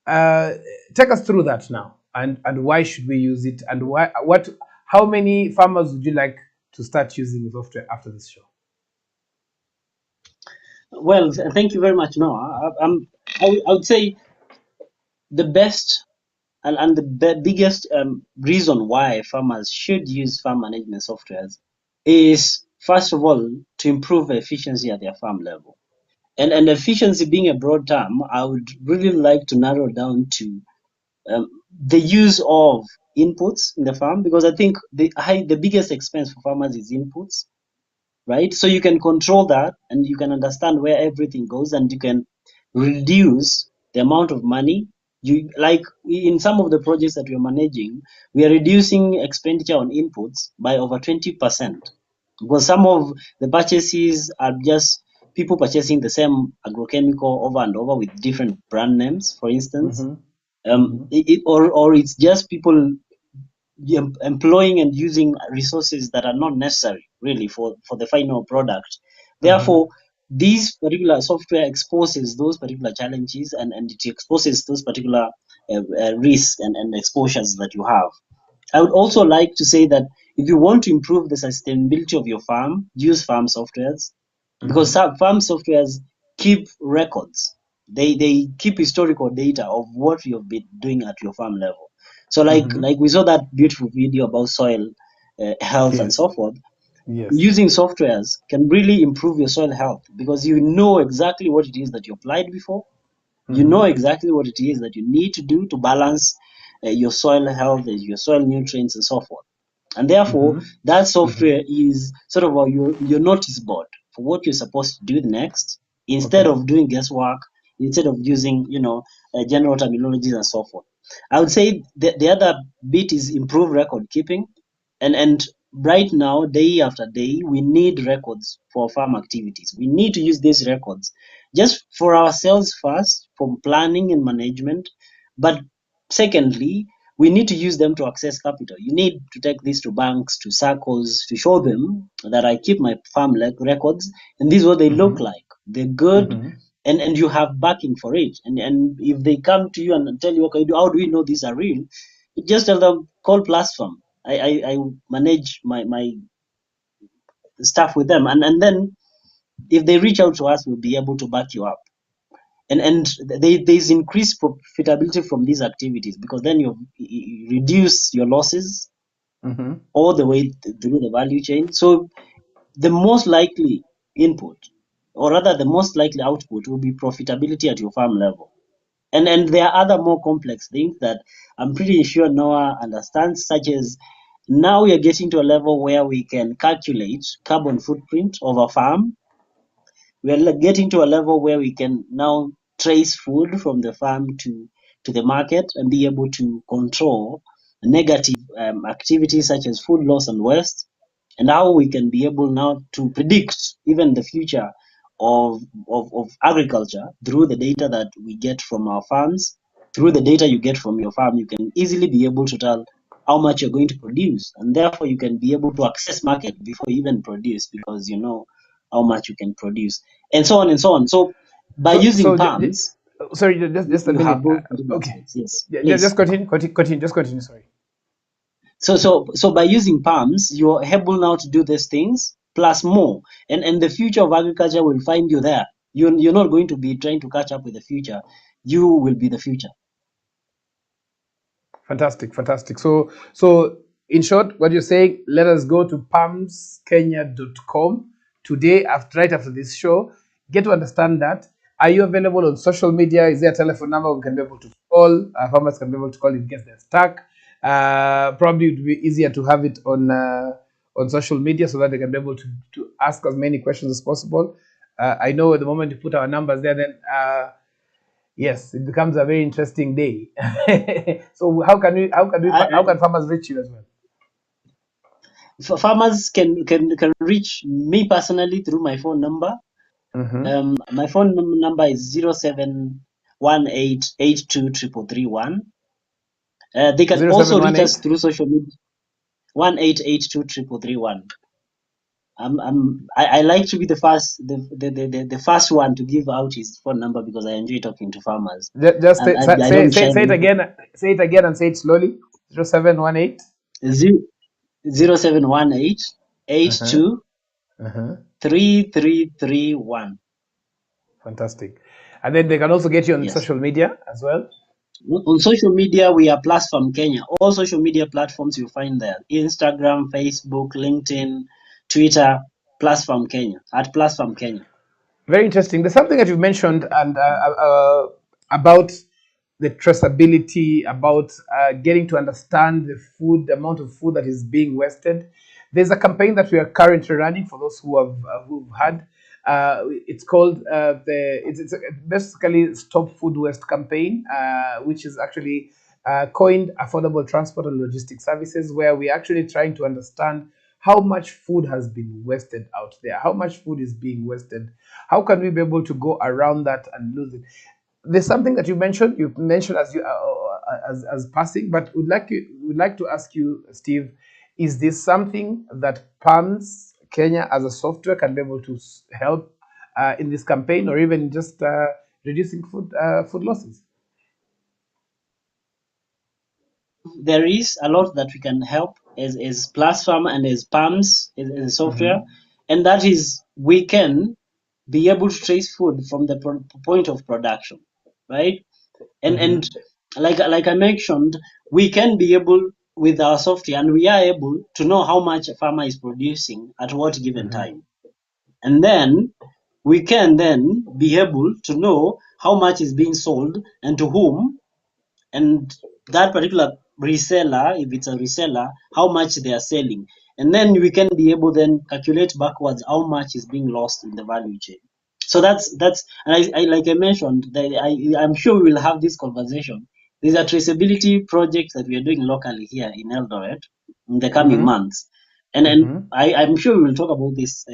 Uh, Take us through that now, and why should we use it, and how many farmers would you like to start using the software after this show? Well, thank you very much. No, I would say the best and the biggest reason why farmers should use farm management softwares is, first of all, to improve efficiency at their farm level. And efficiency being a broad term, I would really like to narrow down to the use of inputs in the farm, because I think the biggest expense for farmers is inputs, right? So you can control that and you can understand where everything goes, and you can reduce the amount of money you like. In some of the projects that we are managing, we are reducing expenditure on inputs by over 20%, because some of the purchases are just people purchasing the same agrochemical over and over with different brand names, for instance. Mm-hmm. Mm-hmm. Or it's just people employing and using resources that are not necessary really for the final product. Mm-hmm. Therefore, this particular software exposes those particular challenges, and it exposes those particular risks and exposures that you have. I would also like to say that if you want to improve the sustainability of your farm, use farm softwares, because Mm-hmm. some farm softwares keep records. They keep historical data of what you've been doing at your farm level. So Mm-hmm. like we saw that beautiful video about soil health and Yes. so forth. Yes. Using softwares can really improve your soil health, because you know exactly what it is that you applied before. You Mm-hmm. know exactly what it is that you need to do to balance your soil health, your soil nutrients, and so forth. And therefore, Mm-hmm. that Mm-hmm. software is sort of your notice board for what you're supposed to do next, instead Okay. of doing guesswork, instead of using general terminologies and so forth. I would say the other bit is improved record keeping, and right now, day after day, we need records for farm activities. We need to use these records just for ourselves first, for planning and management, but secondly, we need to use them to access capital. You need to take this to banks, to circles, to show them that I keep my farm records, and this is what they Mm-hmm. look like. They're good, Mm-hmm. and you have backing for it. And if they come to you and tell you, okay, how do we know these are real? You just tell them, call platform. I manage my stuff with them, and then if they reach out to us, we'll be able to back you up. And there's increased profitability from these activities, because then you reduce your losses Mm-hmm. all the way through the value chain. So the most likely input, or rather the most likely output, will be profitability at your farm level. And there are other more complex things that I'm pretty sure Noah understands, such as now we are getting to a level where we can calculate carbon footprint of a farm. We are getting to a level where we can now trace food from the farm to the market, and be able to control negative activities such as food loss and waste, and how we can be able now to predict even the future of agriculture through the data that we get from our farms. Through the data you get from your farm, you can easily be able to tell how much you're going to produce, and therefore you can be able to access market before you even produce, because you know how much you can produce, and so on and so on. So by So, using palms, sorry, just a you minute. have those particular Okay, aspects. Yes, just please. continue. Just continue. Sorry. So by using palms, you're able now to do these things plus more, and the future of agriculture will find you there. You're not going to be trying to catch up with the future. You will be the future. Fantastic, fantastic. So in short, what you're saying, let us go to palmskenya.com today, right after this show. Get to understand that. Are you available on social media? Is there a telephone number we can be able to call? Farmers can be able to call in case they're stuck. Probably it would be easier to have it on social media, so that they can be able to ask as many questions as possible. I know the moment you put our numbers there, then yes, it becomes a very interesting day. So how I, can farmers reach you as well? farmers can reach me personally through my phone number. Mm-hmm. My phone number is 0718823331. They can Zero seven also one reach us eight. through social media. 18823331. I like to be the first one to give out his phone number because I enjoy talking to farmers, Just and I say don't shy say it away. again. Say it again and say it slowly. 0718. 0718 Uh-huh. 82 Uh-huh. 3331. Fantastic. And then they can also get you on Yes. social media as well. On social media, we are Plus from Kenya. All social media platforms you find there: Instagram, Facebook, LinkedIn, Twitter. Plus from Kenya at Plus from Kenya. Very interesting. There's something that you've mentioned and about the traceability, about getting to understand the food, the amount of food that is being wasted. There's a campaign that we are currently running for those who have who've had. It's called it's basically Stop Food Waste campaign, which is actually coined Affordable Transport and Logistics Services, where we're actually trying to understand how much food has been wasted out there, how much food is being wasted, how can we be able to go around that and lose it. There's something that you mentioned as you as passing, but would like to ask you, Steve, is this something that PAMS Kenya as a software can be able to help in this campaign, or even just reducing food losses? There is a lot that we can help as platform and as palms as software, Mm-hmm. and that is we can be able to trace food from the point of production, right? And Mm-hmm. like I mentioned, we can be able with our software, and we are able to know how much a farmer is producing at what given Mm-hmm. time, and then we can then be able to know how much is being sold and to whom, and that particular reseller, if it's a reseller, how much they are selling. And then we can be able then calculate backwards how much is being lost in the value chain. So that's and I like I mentioned, I'm sure we will have this conversation. There's a traceability project that we are doing locally here in Eldoret in the coming Mm-hmm. months. And Mm-hmm. I'm sure we will talk about this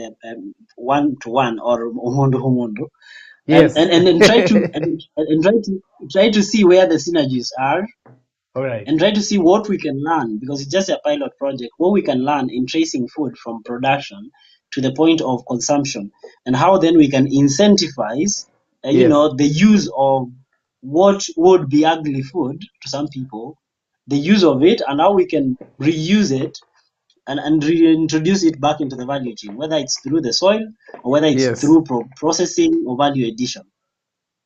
one to one or homondo homondo, Yes. and try to see where the synergies are, All right. and try to see what we can learn, because it's just a pilot project, what we can learn in tracing food from production to the point of consumption, and how then we can incentivize Yes. the use of what would be ugly food to some people, the use of it, and how we can reuse it and reintroduce it back into the value chain, whether it's through the soil or whether it's Yes. through processing or value addition.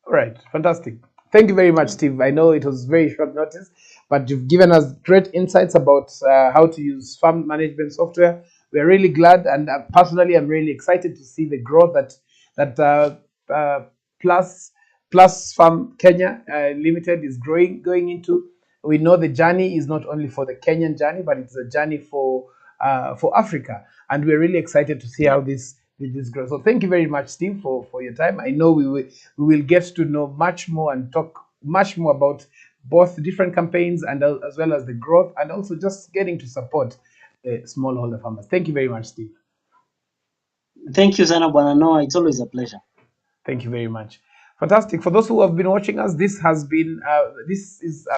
All right, fantastic. Thank you very much, Yeah. Steve. I know it was very short notice, but you've given us great insights about how to use farm management software. We're really glad, and personally, I'm really excited to see the growth that Plus Plus Farm Kenya Limited is going into. We know the journey is not only for the Kenyan journey, but it's a journey for Africa, and we're really excited to see Yeah. how this grows. So, thank you very much, Steve, for your time. I know we will get to know much more and talk much more about both different campaigns and as well as the growth, and also just getting to support the smallholder farmers. Thank you very much, Steve. Thank you, Sana Bwana Noah. It's always a pleasure. Thank you very much. Fantastic. For those who have been watching us, this is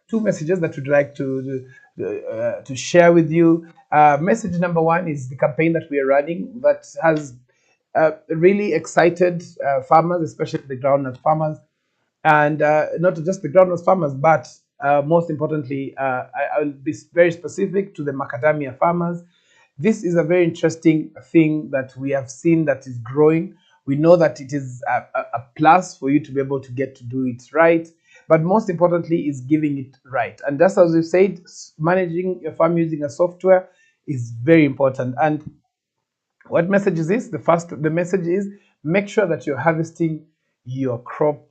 two messages that we'd like to share with you. Message number one is the campaign that we are running that has really excited farmers, especially the groundnut farmers, and not just the groundnut farmers, but most importantly, I'll be very specific to the macadamia farmers. This is a very interesting thing that we have seen that is growing. We know that it is a plus for you to be able to get to do it right, but most importantly is giving it right. And just as we said, managing your farm using a software is very important. And what message is this? The message is make sure that you're harvesting your crop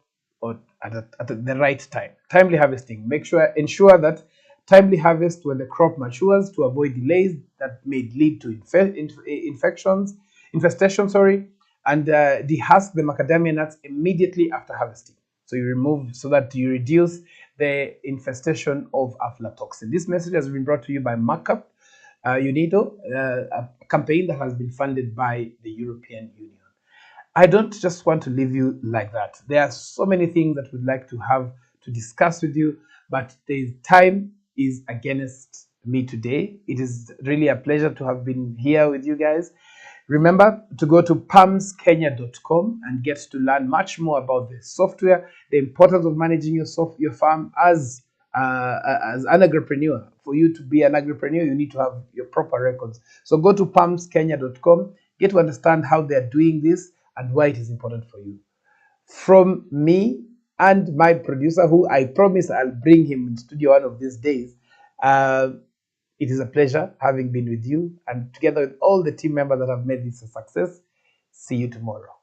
at the right time. Timely harvesting. Ensure that timely harvest when the crop matures to avoid delays that may lead to infections. infestation, sorry, and dehusk the macadamia nuts immediately after harvesting. So you remove so that you reduce the infestation of aflatoxin. This message has been brought to you by Markup UNIDO, a campaign that has been funded by the European Union. I don't just want to leave you like that. There are so many things that we'd like to have to discuss with you, but the time is against me today. It is really a pleasure to have been here with you guys. Remember to go to palmskenya.com and get to learn much more about the software, the importance of managing your farm as an agripreneur. For you to be an agripreneur, you need to have your proper records. So go to palmskenya.com, get to understand how they're doing this and why it is important for you. From me and my producer, who I promise I'll bring him in studio one of these days, it is a pleasure having been with you, and together with all the team members that have made this a success. See you tomorrow.